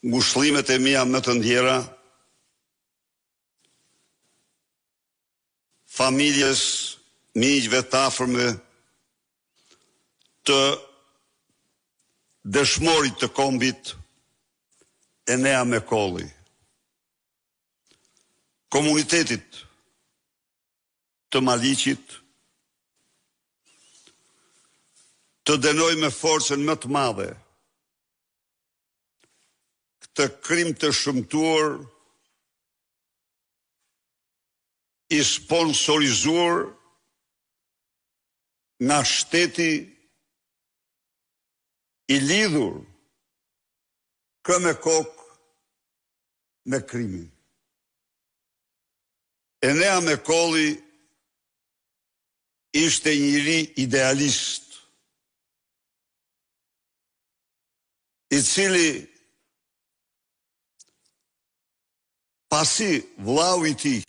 ngushëllimet e mia më të ndjera familjes, miqve të afërme të dëshmorit të kombit Enea Mekolli, komunitetit të Maliqit, të dënoj me forcën më të madhe këtë krim të shëmtuar i sponsorizuar nga shteti i lidhur kë me kokë me krimin. Enea Mekolli ishte njëri idealist, i cili pasi vllau i tij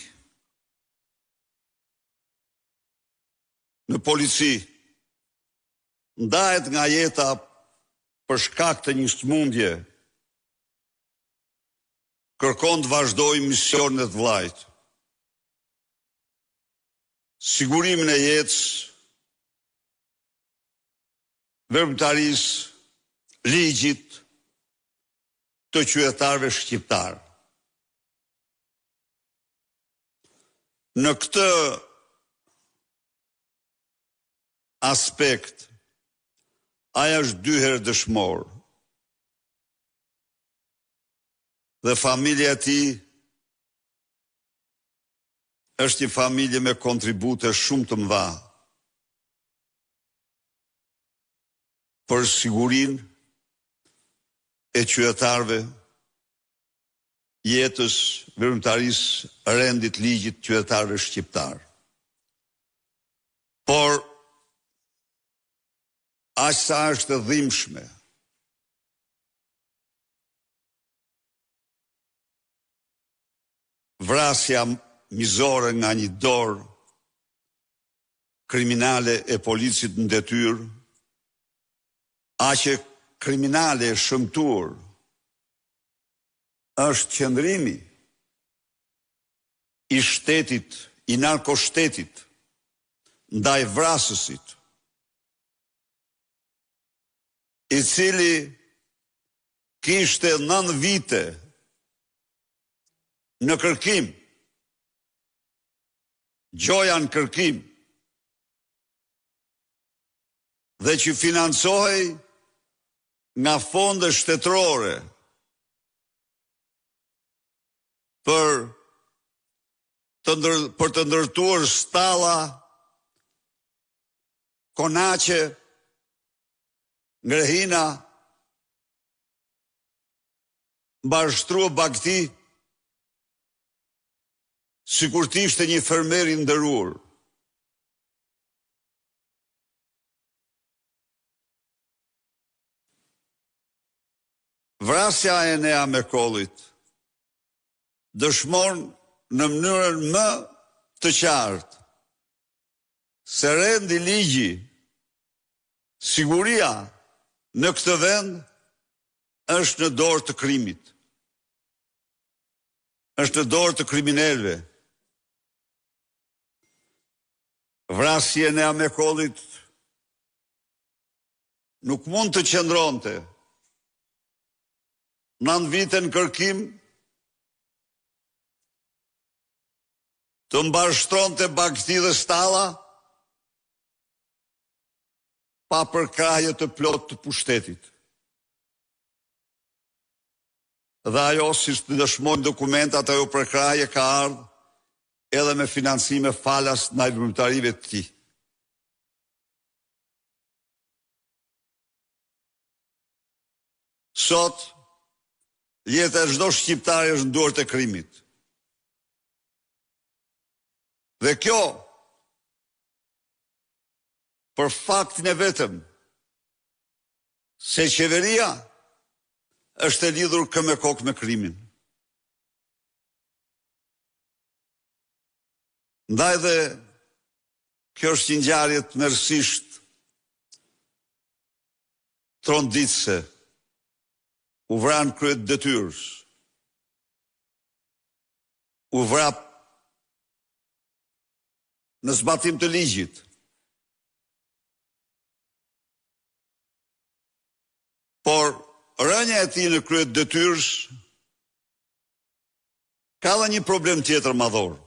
në polici ndahet nga jeta për shkak të një sëmundje, kërkon të vazhdojë misionin e të vllajt. Sigurimin e jetës, veprimtarisë, ligjit të qytetarëve shqiptar. Në këtë aspekt, aja është 2 herë dëshmor. Dhe familja e tij është një familje me kontribute shumë të mëdha për sigurinë e qytetarëve, jetës, veprimtarisë, rendit, ligjit qytetarëve shqiptar. Por aq sa është e dhimbshme vrasja mizore nga një dorë kriminale e policit në detyrë, aq e kriminale e shëmtuar është qëndrimi i shtetit, i narkoshtetit ndaj vrasësit, i cili kishte 9 vite në kërkim, gjoja në kërkim, dhe që financohej nga fonde shtetërore për të ndërtuar stalla, konaqe, ngrehina, mbashtrua bagti, sikur të ishte një fermer i nderuar. Vrasja e Enea Mekollit dëshmon në mënyrën më të qartë se rendi, ligji, siguria në këtë vend është në dorë të krimit. Është në dorë të kriminalëve. Vrasja e Enea Mekollit nuk mund të qëndronte 9 vite në kërkim, të mbashtronte bagti dhe stalla, pa përkrahje të plot të pushtetit. Dhe ajo, si të dëshmojnë dokumentat, ajo përkrahje ka ardhur edhe me financime falas ndaj veprimtarive të tij. Sot, jeta e çdo shqiptari është në dorë të krimit. Dhe kjo, për faktin e vetëm, se qeveria është e lidhur kë me kokë me krimin. Ndaj dhe kjo është një ngjarje tmerrsisht tronditëse. u vran kryet detyrës, u vrap në zbatim të ligjit. Por rënja e tij në kryet detyrës ka dhe një problem tjetër madhor.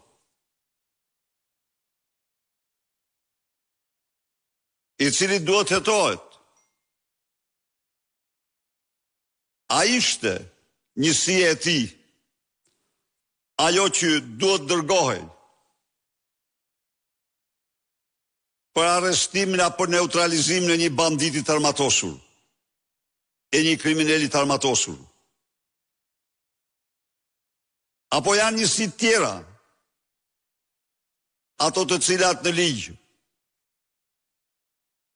I cili duhet hetohet. A ishte njësia e tij ajo që duhet dërgohej për arrestimin apo neutralizimin e një banditit armatosur, e një kriminalit armatosur? Apo janë njësi tjera, ato të cilat në ligj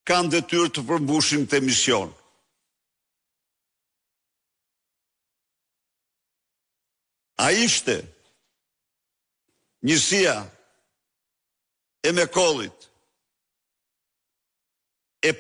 kanë detyrë të përmbushin këtë mision? A ishte njësia e Mekollit, e